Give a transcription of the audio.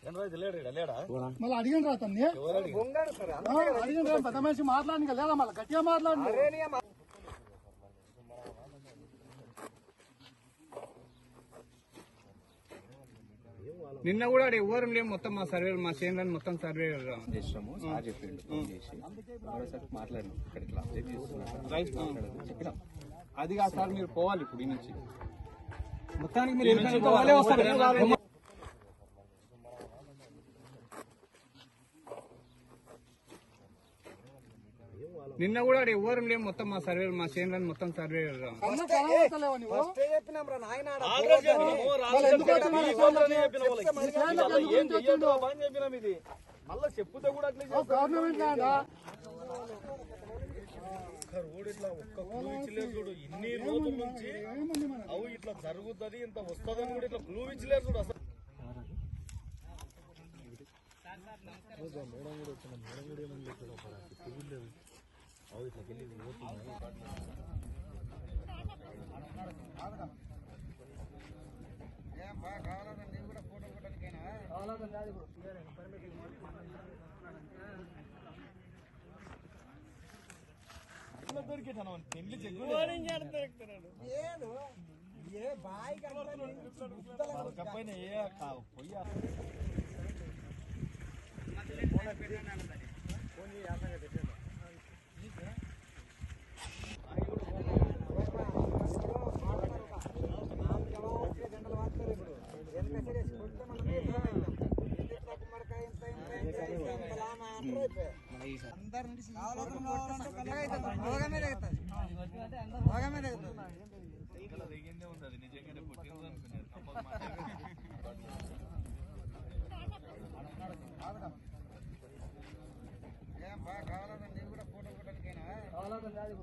మళ్ళీ అడిగిన రాతన్ని అడిగిన పెద్ద మనిషి మాట్లాడి లేదా మళ్ళీ గట్టిగా మాట్లాడి నిన్న కూడా ఎవరు లేము మొత్తం మా సర్వే మా చేనులను మొత్తం సర్వే చేసినాము సార్ చెప్పిండు ఫోన్ చేసి మరోసారి మాట్లాడినాం ఇక్కడ ఇట్లా అప్డేట్ చేస్తున్నారు చెప్పినాం. అది కాదు సార్, మీరు పోవాలి ఇప్పుడు ఈ నుంచి మొత్తానికి మీరు వాళ్ళే వస్తారు. నిన్న కూడా ఎవరు లేము మొత్తం మా సర్వే మా చేనులను మొత్తం సర్వే మళ్ళా చెప్పుతే కూడా గవర్నమెంట్ రోడ్ ఇట్లా ఒక్క క్లూ ఇచ్చలేదు చూడు. ఇన్ని రోజుల నుంచి అవు ఇట్లా జరుగుతుంది ఇంత వస్తుందని కూడా ఇట్లా క్లూ ఇచ్చలేదు చూడు. అసలు కావాలంటే